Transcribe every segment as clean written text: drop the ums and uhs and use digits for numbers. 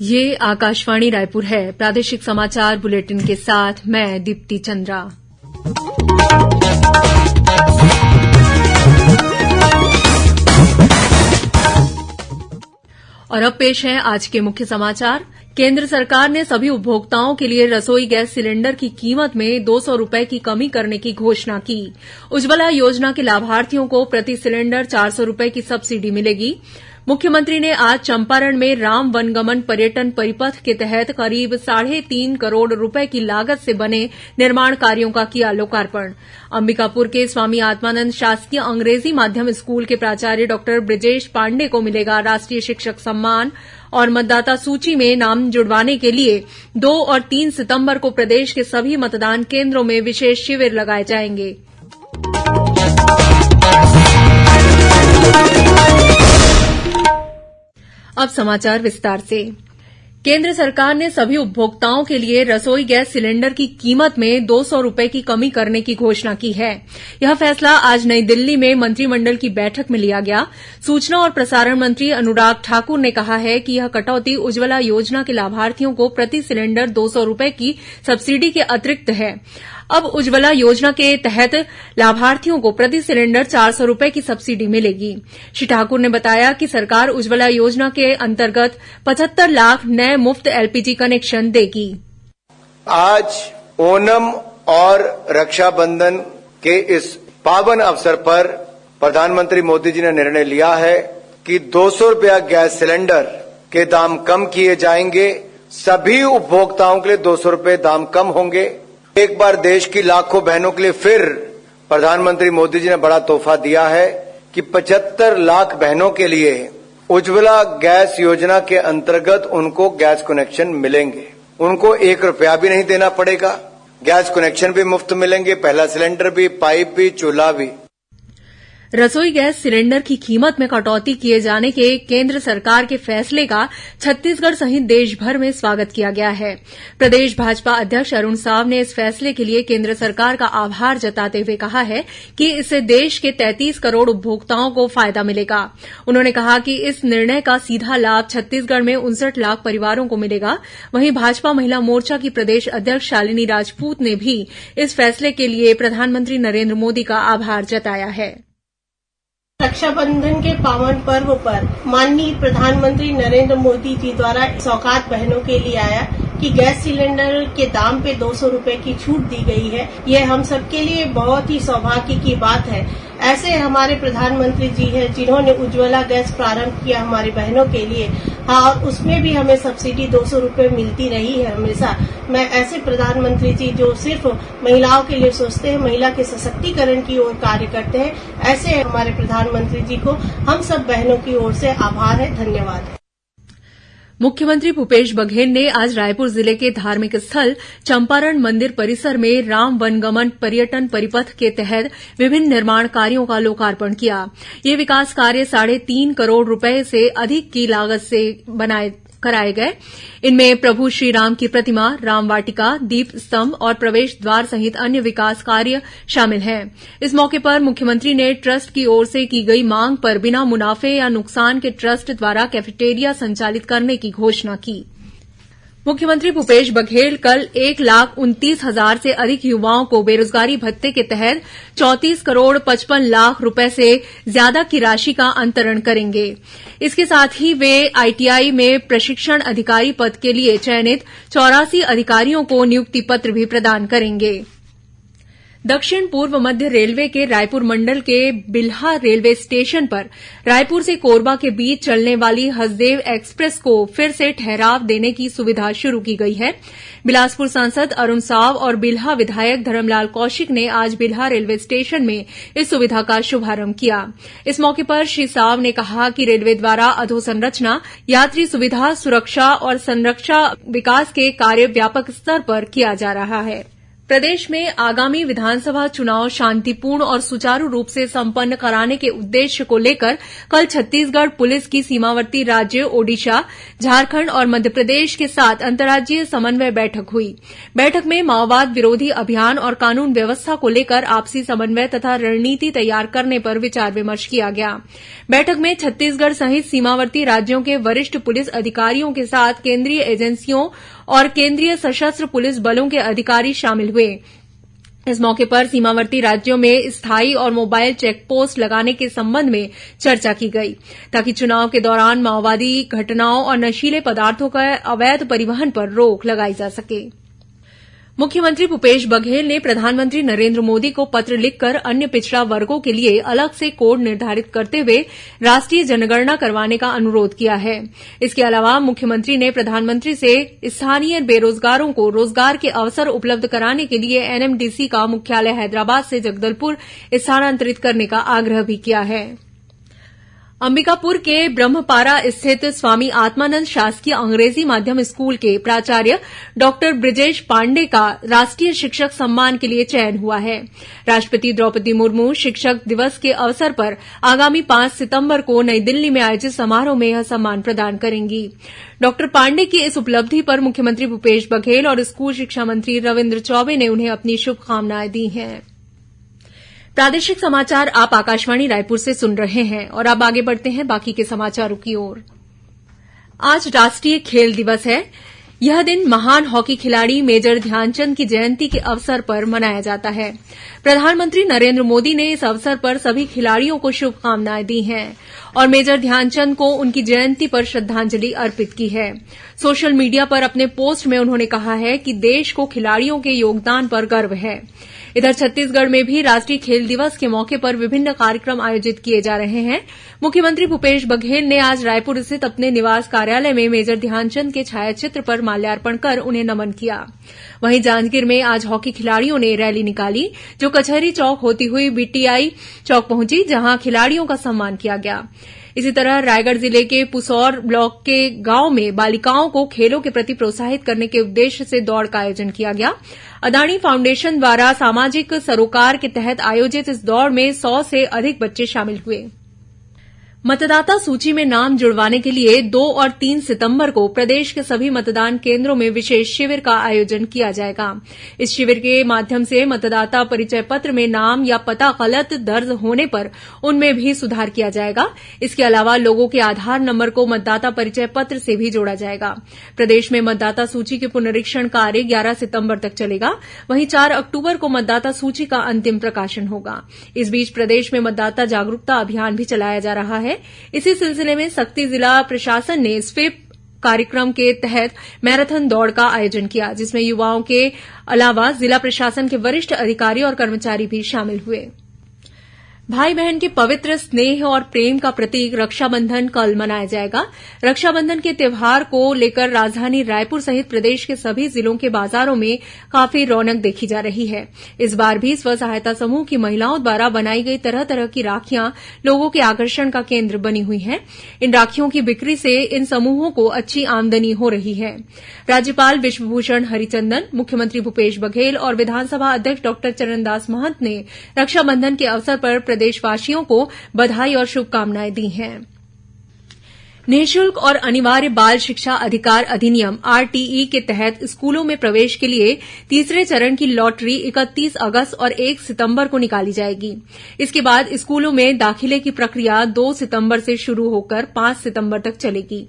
ये आकाशवाणी रायपुर है। प्रादेशिक समाचार बुलेटिन के साथ मैं दीप्ति चंद्रा। और अब पेश है आज के मुख्य समाचार। केंद्र सरकार ने सभी उपभोक्ताओं के लिए रसोई गैस सिलेंडर की कीमत में 200 रुपये की कमी करने की घोषणा की। उज्ज्वला योजना के लाभार्थियों को प्रति सिलेंडर 400 रुपये की सब्सिडी मिलेगी। मुख्यमंत्री ने आज चंपारण में राम वनगमन पर्यटन परिपथ के तहत करीब 3.5 करोड़ रुपए की लागत से बने निर्माण कार्यों का किया लोकार्पण। अंबिकापुर के स्वामी आत्मानंद शासकीय अंग्रेजी माध्यम स्कूल के प्राचार्य डॉ ब्रजेश पांडे को मिलेगा राष्ट्रीय शिक्षक सम्मान। और मतदाता सूची में नाम जुड़वाने के लिए 2 और 3 सितंबर को प्रदेश के सभी मतदान केंद्रों में विशेष शिविर लगाए जाएंगे। अब समाचार विस्तार से। केंद्र सरकार ने सभी उपभोक्ताओं के लिए रसोई गैस सिलेंडर की कीमत में 200 रुपये की कमी करने की घोषणा की है। यह फैसला आज नई दिल्ली में मंत्रिमंडल की बैठक में लिया गया। सूचना और प्रसारण मंत्री अनुराग ठाकुर ने कहा है कि यह कटौती उज्ज्वला योजना के लाभार्थियों को प्रति सिलेंडर 200 रुपये की सब्सिडी के अतिरिक्त है। अब उज्ज्वला योजना के तहत लाभार्थियों को प्रति सिलेंडर 400 रुपये की सब्सिडी मिलेगी। श्री ठाकुर ने बताया कि सरकार उज्ज्वला योजना के अंतर्गत 75 लाख नए मुफ्त एलपीजी कनेक्शन देगी। आज ओणम और रक्षाबंधन के इस पावन अवसर पर प्रधानमंत्री मोदी जी ने निर्णय लिया है कि 200 रुपया गैस सिलेंडर के दाम कम किए जाएंगे। सभी उपभोक्ताओं के लिए 200 रुपये दाम कम होंगे। एक बार देश की लाखों बहनों के लिए फिर प्रधानमंत्री मोदी जी ने बड़ा तोहफा दिया है कि 75 लाख बहनों के लिए उज्ज्वला गैस योजना के अंतर्गत उनको गैस कनेक्शन मिलेंगे। उनको 1 रुपया भी नहीं देना पड़ेगा। गैस कनेक्शन भी मुफ्त मिलेंगे, पहला सिलेंडर भी, पाइप भी, चूल्हा भी। रसोई गैस सिलेंडर की कीमत में कटौती किए जाने के केंद्र सरकार के फैसले का छत्तीसगढ़ सहित देश भर में स्वागत किया गया है। प्रदेश भाजपा अध्यक्ष अरुण साव ने इस फैसले के लिए केंद्र सरकार का आभार जताते हुए कहा है कि इससे देश के 33 करोड़ उपभोक्ताओं को फायदा मिलेगा। उन्होंने कहा कि इस निर्णय का सीधा लाभ छत्तीसगढ़ में 59 लाख परिवारों को मिलेगा। वहीं भाजपा महिला मोर्चा की प्रदेश अध्यक्ष शालिनी राजपूत ने भी इस फैसले के लिए प्रधानमंत्री नरेंद्र मोदी का आभार जताया है। रक्षाबंधन के पावन पर्व पर माननीय प्रधानमंत्री नरेंद्र मोदी जी द्वारा सौगात बहनों के लिए आया कि गैस सिलेंडर के दाम पे 200 रुपए की छूट दी गई है। ये हम सबके लिए बहुत ही सौभाग्य की बात है। ऐसे हमारे प्रधानमंत्री जी हैं जिन्होंने उज्ज्वला गैस प्रारंभ किया हमारी बहनों के लिए। हाँ, और उसमें भी हमें सब्सिडी 200 रुपए मिलती रही है हमेशा। मैं ऐसे प्रधानमंत्री जी जो सिर्फ महिलाओं के लिए सोचते हैं, महिला के सशक्तिकरण की ओर कार्य करते हैं, ऐसे हमारे प्रधानमंत्री जी को हम सब बहनों की ओर से आभार है, धन्यवाद। मुख्यमंत्री भूपेश बघेल ने आज रायपुर जिले के धार्मिक स्थल चंपारण मंदिर परिसर में राम वनगमन पर्यटन परिपथ के तहत विभिन्न निर्माण कार्यों का लोकार्पण किया। ये विकास कार्य 3.5 करोड़ रुपए से अधिक की लागत से कराए गए। इनमें प्रभु श्रीराम की प्रतिमा, राम वाटिका, दीप स्तंभ और प्रवेश द्वार सहित अन्य विकास कार्य शामिल हैं। इस मौके पर मुख्यमंत्री ने ट्रस्ट की ओर से की गई मांग पर बिना मुनाफे या नुकसान के ट्रस्ट द्वारा कैफेटेरिया संचालित करने की घोषणा की। मुख्यमंत्री भूपेश बघेल कल 1,29,000 से अधिक युवाओं को बेरोजगारी भत्ते के तहत 34 करोड़ 55 लाख रुपए से ज्यादा की राशि का अंतरण करेंगे। इसके साथ ही वे आईटीआई में प्रशिक्षण अधिकारी पद के लिए चयनित 84 अधिकारियों को नियुक्ति पत्र भी प्रदान करेंगे। दक्षिण पूर्व मध्य रेलवे के रायपुर मंडल के बिल्हा रेलवे स्टेशन पर रायपुर से कोरबा के बीच चलने वाली हसदेव एक्सप्रेस को फिर से ठहराव देने की सुविधा शुरू की गई है। बिलासपुर सांसद अरुण साव और बिल्हा विधायक धर्मलाल कौशिक ने आज बिल्हा रेलवे स्टेशन में इस सुविधा का शुभारंभ किया। इस मौके पर श्री साव ने कहा कि रेलवे द्वारा अधोसंरचना, यात्री सुविधा, सुरक्षा और संरक्षा विकास के कार्य व्यापक स्तर पर किया जा रहा है। प्रदेश में आगामी विधानसभा चुनाव शांतिपूर्ण और सुचारू रूप से संपन्न कराने के उद्देश्य को लेकर कल छत्तीसगढ़ पुलिस की सीमावर्ती राज्य ओडिशा, झारखंड और मध्यप्रदेश के साथ अंतर्राज्यीय समन्वय बैठक हुई। बैठक में माओवाद विरोधी अभियान और कानून व्यवस्था को लेकर आपसी समन्वय तथा रणनीति तैयार करने पर विचार विमर्श किया गया। बैठक में छत्तीसगढ़ सहित सीमावर्ती राज्यों के वरिष्ठ पुलिस अधिकारियों के साथ केंद्रीय एजेंसियों और केंद्रीय सशस्त्र पुलिस बलों के अधिकारी शामिल हुए। इस मौके पर सीमावर्ती राज्यों में स्थायी और मोबाइल चेकपोस्ट लगाने के संबंध में चर्चा की गई, ताकि चुनाव के दौरान माओवादी घटनाओं और नशीले पदार्थों का अवैध परिवहन पर रोक लगाई जा सके। मुख्यमंत्री भूपेश बघेल ने प्रधानमंत्री नरेंद्र मोदी को पत्र लिखकर अन्य पिछड़ा वर्गों के लिए अलग से कोड निर्धारित करते हुए राष्ट्रीय जनगणना करवाने का अनुरोध किया है। इसके अलावा मुख्यमंत्री ने प्रधानमंत्री से स्थानीय बेरोजगारों को रोजगार के अवसर उपलब्ध कराने के लिए एनएमडीसी का मुख्यालय हैदराबाद से जगदलपुर स्थानांतरित करने का आग्रह भी किया है। अंबिकापुर के ब्रह्मपारा स्थित स्वामी आत्मानंद शासकीय अंग्रेजी माध्यम स्कूल के प्राचार्य डॉक्टर ब्रिजेश पांडे का राष्ट्रीय शिक्षक सम्मान के लिए चयन हुआ है। राष्ट्रपति द्रौपदी मुर्मू शिक्षक दिवस के अवसर पर आगामी 5 सितंबर को नई दिल्ली में आयोजित समारोह में यह सम्मान प्रदान करेंगी। डॉक्टर पांडे की इस उपलब्धि पर मुख्यमंत्री भूपेश बघेल और स्कूल शिक्षा मंत्री रविन्द्र चौबे ने उन्हें अपनी शुभकामनाएं दी हैं। प्रादेशिक समाचार आप आकाशवाणी रायपुर से सुन रहे हैं और अब आगे बढ़ते हैं बाकी के समाचारों की ओर। आज राष्ट्रीय खेल दिवस है। यह दिन महान हॉकी खिलाड़ी मेजर ध्यानचंद की जयंती के अवसर पर मनाया जाता है। प्रधानमंत्री नरेंद्र मोदी ने इस अवसर पर सभी खिलाड़ियों को शुभकामनाएं दी हैं और मेजर ध्यानचंद को उनकी जयंती पर श्रद्धांजलि अर्पित की है। सोशल मीडिया पर अपने पोस्ट में उन्होंने कहा है कि देश को खिलाड़ियों के योगदान पर गर्व है। इधर छत्तीसगढ़ में भी राष्ट्रीय खेल दिवस के मौके पर विभिन्न कार्यक्रम आयोजित किए जा रहे हैं। मुख्यमंत्री भूपेश बघेल ने आज रायपुर स्थित अपने निवास कार्यालय में मेजर ध्यानचंद के छायाचित्र पर माल्यार्पण कर उन्हें नमन किया। वहीं जांजगीर में आज हॉकी खिलाड़ियों ने रैली निकाली, जो कचहरी चौक होती हुई बीटीआई चौक पहुंची, जहां खिलाड़ियों का सम्मान किया गया। इसी तरह रायगढ़ जिले के पुसौर ब्लॉक के गांव में बालिकाओं को खेलों के प्रति प्रोत्साहित करने के उद्देश्य से दौड़ का आयोजन किया गया। अदानी फाउंडेशन द्वारा सामाजिक सरोकार के तहत आयोजित इस दौड़ में 100 से अधिक बच्चे शामिल हुए। मतदाता सूची में नाम जुड़वाने के लिए 2 और 3 सितंबर को प्रदेश के सभी मतदान केंद्रों में विशेष शिविर का आयोजन किया जाएगा। इस शिविर के माध्यम से मतदाता परिचय पत्र में नाम या पता गलत दर्ज होने पर उनमें भी सुधार किया जाएगा। इसके अलावा लोगों के आधार नंबर को मतदाता परिचय पत्र से भी जोड़ा जाएगा। प्रदेश में मतदाता सूची के पुनरीक्षण कार्य 11 सितंबर तक चलेगा। वहीं 4 अक्टूबर को मतदाता सूची का अंतिम प्रकाशन होगा। इस बीच प्रदेश में मतदाता जागरूकता अभियान भी चलाया जा रहा है। इसी सिलसिले में सक्ती जिला प्रशासन ने स्वीप कार्यक्रम के तहत मैराथन दौड़ का आयोजन किया, जिसमें युवाओं के अलावा जिला प्रशासन के वरिष्ठ अधिकारी और कर्मचारी भी शामिल हुए। भाई बहन के पवित्र स्नेह और प्रेम का प्रतीक रक्षाबंधन कल मनाया जाएगा। रक्षाबंधन के त्यौहार को लेकर राजधानी रायपुर सहित प्रदेश के सभी जिलों के बाजारों में काफी रौनक देखी जा रही है। इस बार भी स्व सहायता समूह की महिलाओं द्वारा बनाई गई तरह तरह की राखियां लोगों के आकर्षण का केंद्र बनी हुई हैं। इन राखियों की बिक्री से इन समूहों को अच्छी आमदनी हो रही है। राज्यपाल विश्वभूषण हरिचंदन, मुख्यमंत्री भूपेश बघेल और विधानसभा अध्यक्ष डॉक्टर चरणदास महंत ने रक्षाबंधन के अवसर पर प्रदेशवासियों को बधाई और शुभकामनाएं दी हैं। निःशुल्क और अनिवार्य बाल शिक्षा अधिकार अधिनियम आरटीई के तहत स्कूलों में प्रवेश के लिए तीसरे चरण की लॉटरी 31 अगस्त और 1 सितंबर को निकाली जाएगी। इसके बाद स्कूलों में दाखिले की प्रक्रिया 2 सितंबर से शुरू होकर 5 सितंबर तक चलेगी।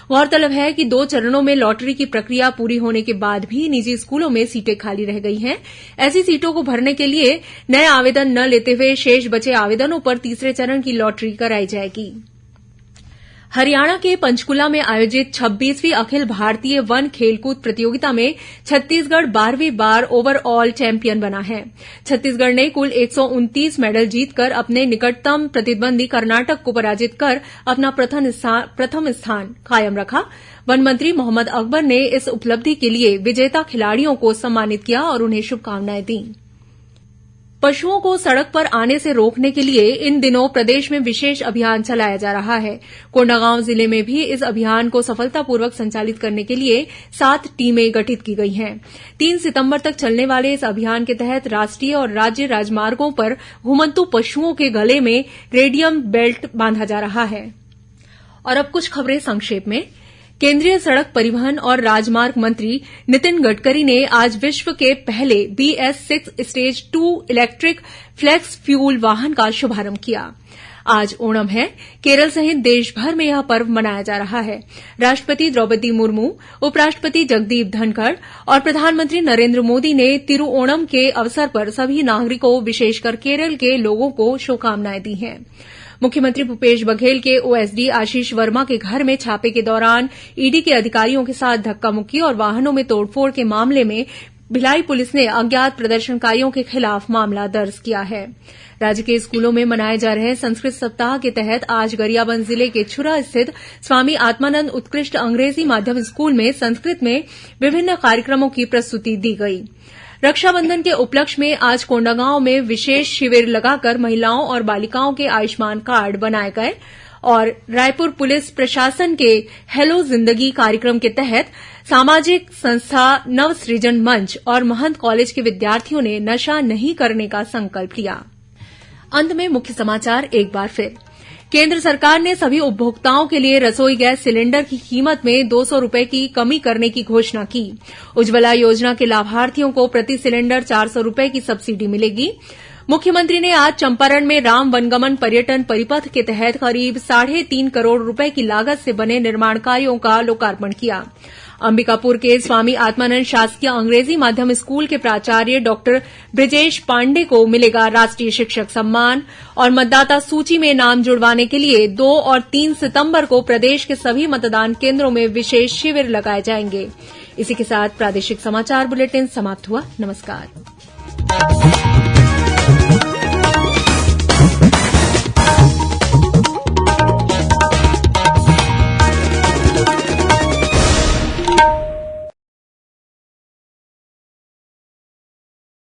गौरतलब है कि 2 चरणों में लॉटरी की प्रक्रिया पूरी होने के बाद भी निजी स्कूलों में सीटें खाली रह गई हैं। ऐसी सीटों को भरने के लिए नए आवेदन न लेते हुए शेष बचे आवेदनों पर तीसरे चरण की लॉटरी कराई जाएगी। हरियाणा के पंचकुला में आयोजित 26वीं अखिल भारतीय वन खेलकूद प्रतियोगिता में छत्तीसगढ़ 12वीं बार ओवरऑल चैंपियन बना है। छत्तीसगढ़ ने कुल 129 मेडल जीतकर अपने निकटतम प्रतिद्वंदी कर्नाटक को पराजित कर अपना प्रथम स्थान कायम रखा। वन मंत्री मोहम्मद अकबर ने इस उपलब्धि के लिए विजेता खिलाड़ियों को सम्मानित किया और उन्हें शुभकामनाएं दी। पशुओं को सड़क पर आने से रोकने के लिए इन दिनों प्रदेश में विशेष अभियान चलाया जा रहा है। कोंडागांव जिले में भी इस अभियान को सफलतापूर्वक संचालित करने के लिए 7 टीमें गठित की गई हैं। 3 सितंबर तक चलने वाले इस अभियान के तहत राष्ट्रीय और राज्य राजमार्गों पर घुमंतू पशुओं के गले में रेडियम बेल्ट बांधा जा रहा है। और अब कुछ खबरें संक्षेप में। केंद्रीय सड़क परिवहन और राजमार्ग मंत्री नितिन गडकरी ने आज विश्व के पहले BS6 stage 2 electric flex fuel वाहन का शुभारंभ किया। आज ओणम है। केरल सहित देश भर में यह पर्व मनाया जा रहा है। राष्ट्रपति द्रौपदी मुर्मू, उपराष्ट्रपति जगदीप धनखड़ और प्रधानमंत्री नरेंद्र मोदी ने तिरुओणम के अवसर पर सभी नागरिकों, विशेषकर केरल के लोगों को शुभकामनाएं दी हैं। मुख्यमंत्री भूपेश बघेल के OSD आशीष वर्मा के घर में छापे के दौरान ईडी के अधिकारियों के साथ धक्का मुक्की और वाहनों में तोड़फोड़ के मामले में भिलाई पुलिस ने अज्ञात प्रदर्शनकारियों के खिलाफ मामला दर्ज किया है। राज्य के स्कूलों में मनाए जा रहे संस्कृत सप्ताह के तहत आज गरियाबंद जिले के छुरा स्थित स्वामी आत्मानंद उत्कृष्ट अंग्रेजी माध्यम स्कूल में संस्कृत में विभिन्न कार्यक्रमों की प्रस्तुति दी गई। रक्षाबंधन के उपलक्ष्य में आज कोंडागांव में विशेष शिविर लगाकर महिलाओं और बालिकाओं के आयुष्मान कार्ड बनाए गए और रायपुर पुलिस प्रशासन के हेलो जिंदगी कार्यक्रम के तहत सामाजिक संस्था नवसृजन मंच और महंत कॉलेज के विद्यार्थियों ने नशा नहीं करने का संकल्प लिया। अंत में मुख्य समाचार एक बार फिर। केंद्र सरकार ने सभी उपभोक्ताओं के लिए रसोई गैस सिलेंडर की कीमत में 200 रुपये की कमी करने की घोषणा की। उज्ज्वला योजना के लाभार्थियों को प्रति सिलेंडर 400 रुपये की सब्सिडी मिलेगी। मुख्यमंत्री ने आज चंपारण में राम वनगमन पर्यटन परिपथ के तहत करीब 3.5 करोड़ रुपये की लागत से बने निर्माण कार्यों का लोकार्पण किया। अंबिकापुर के स्वामी आत्मानंद शासकीय अंग्रेजी माध्यम स्कूल के प्राचार्य डॉक्टर ब्रिजेश पांडे को मिलेगा राष्ट्रीय शिक्षक सम्मान और मतदाता सूची में नाम जुड़वाने के लिए 2 और 3 सितंबर को प्रदेश के सभी मतदान केंद्रों में विशेष शिविर लगाए जाएंगे। इसी के साथ प्रादेशिक समाचार बुलेटिन समाप्त हुआ। नमस्कार।